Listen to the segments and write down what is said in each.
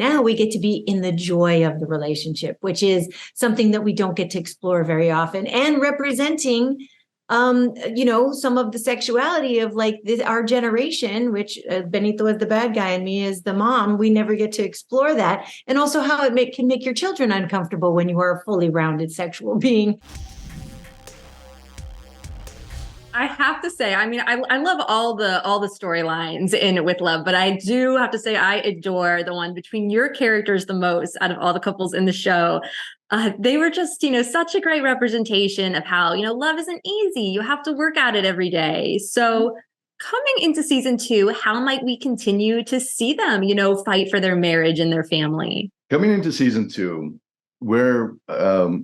now we get to be in the joy of the relationship, which is something that we don't get to explore very often, and representing some of the sexuality of our generation, which Benito is the bad guy and me is the mom. We never get to explore that. And also how it can make your children uncomfortable when you are a fully rounded sexual being. I have to say, I mean, I love all the storylines in With Love, but I do have to say I adore the one between your characters the most out of all the couples in the show. They were just, such a great representation of how, love isn't easy. You have to work at it every day. So coming into season 2, how might we continue to see them, fight for their marriage and their family? Coming into season 2, we're the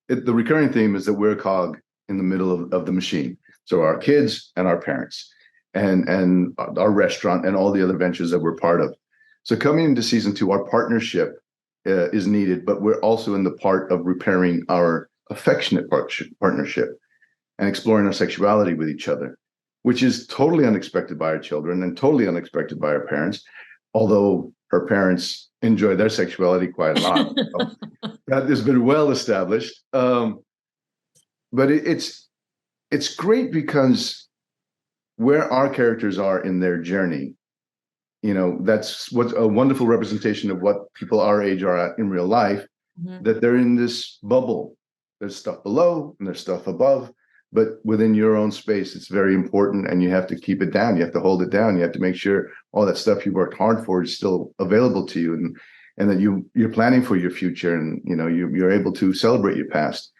recurring theme is that we're a cog in the middle of the machine. So our kids and our parents and our restaurant and all the other ventures that we're part of. So coming into season 2, our partnership is needed, but we're also in the part of repairing our affectionate partnership and exploring our sexuality with each other, which is totally unexpected by our children and totally unexpected by our parents, although her parents enjoy their sexuality quite a lot. That has been well established. But it's great because where our characters are in their journey, that's what's a wonderful representation of what people our age are at in real life, that they're in this bubble. There's stuff below and there's stuff above, but within your own space, it's very important, and you have to keep it down. You have to hold it down. You have to make sure all that stuff you worked hard for is still available to you, and that you're planning for your future, and you're able to celebrate your past.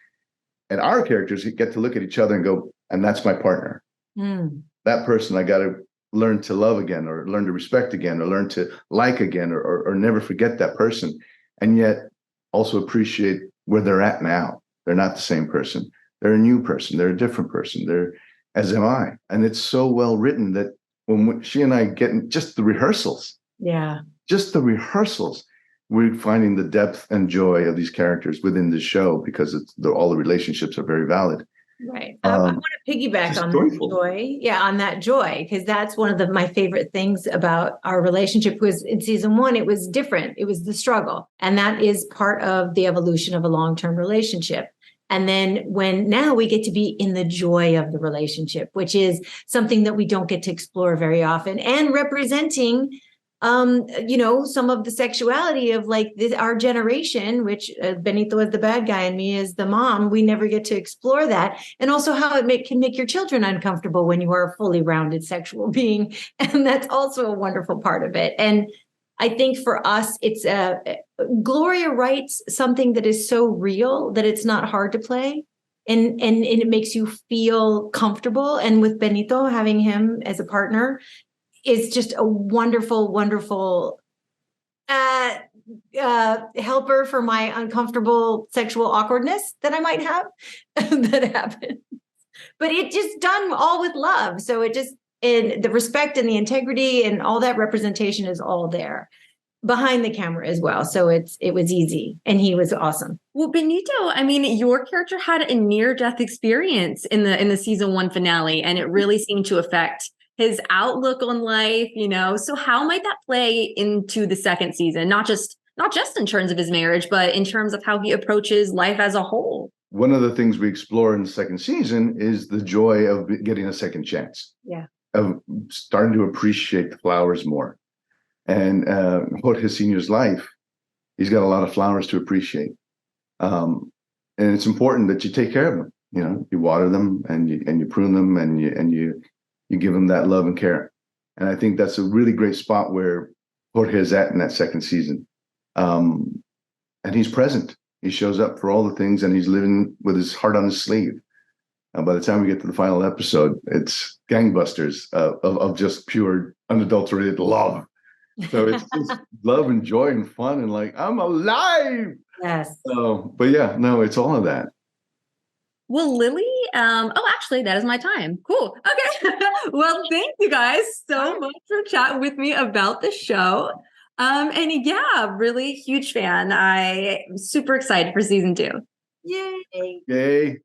And our characters get to look at each other and go, and that's my partner. That person I got to learn to love again, or learn to respect again, or learn to like again, or never forget that person. And yet also appreciate where they're at now. They're not the same person. They're a new person. They're a different person. They're, as am I. And it's so well written that when she and I get in just the rehearsals, we're finding the depth and joy of these characters within the show, because all the relationships are very valid. Right. I want to piggyback on that joy. Yeah, on that joy, because that's one of my favorite things about our relationship. Was in season 1, it was different. It was the struggle. And that is part of the evolution of a long-term relationship. And then now we get to be in the joy of the relationship, which is something that we don't get to explore very often, and representing some of the sexuality of our generation, which Benito is the bad guy and me is the mom. We never get to explore that. And also how it can make your children uncomfortable when you are a fully rounded sexual being. And that's also a wonderful part of it. And I think for us, it's Gloria writes something that is so real that it's not hard to play. And it makes you feel comfortable. And with Benito, having him as a partner is just a wonderful, wonderful helper for my uncomfortable sexual awkwardness that I might have that happens. But it just done all with love. So and the respect and the integrity and all that representation is all there behind the camera as well. So it was easy, and he was awesome. Well, Benito, I mean, your character had a near-death experience in the season 1 finale, and it really seemed to affect his outlook on life, so how might that play into the second season? Not just in terms of his marriage, but in terms of how he approaches life as a whole. One of the things we explore in the second season is the joy of getting a second chance. Yeah. Of starting to appreciate the flowers more. And Jorge Sr.'s life, he's got a lot of flowers to appreciate. And it's important that you take care of them. You water them and you prune them and you give them that love and care. And I think that's a really great spot where Jorge is at in that second season. And he's present. He shows up for all the things, and he's living with his heart on his sleeve. By the time we get to the final episode, it's gangbusters of just pure unadulterated love. So it's just love and joy and fun and I'm alive. Yes. But yeah, no, it's all of that. Well, Lily, actually, that is my time. Cool. Okay. Well, thank you guys so much for chatting with me about the show. And yeah, really huge fan. I'm super excited for season 2. Yay. Yay.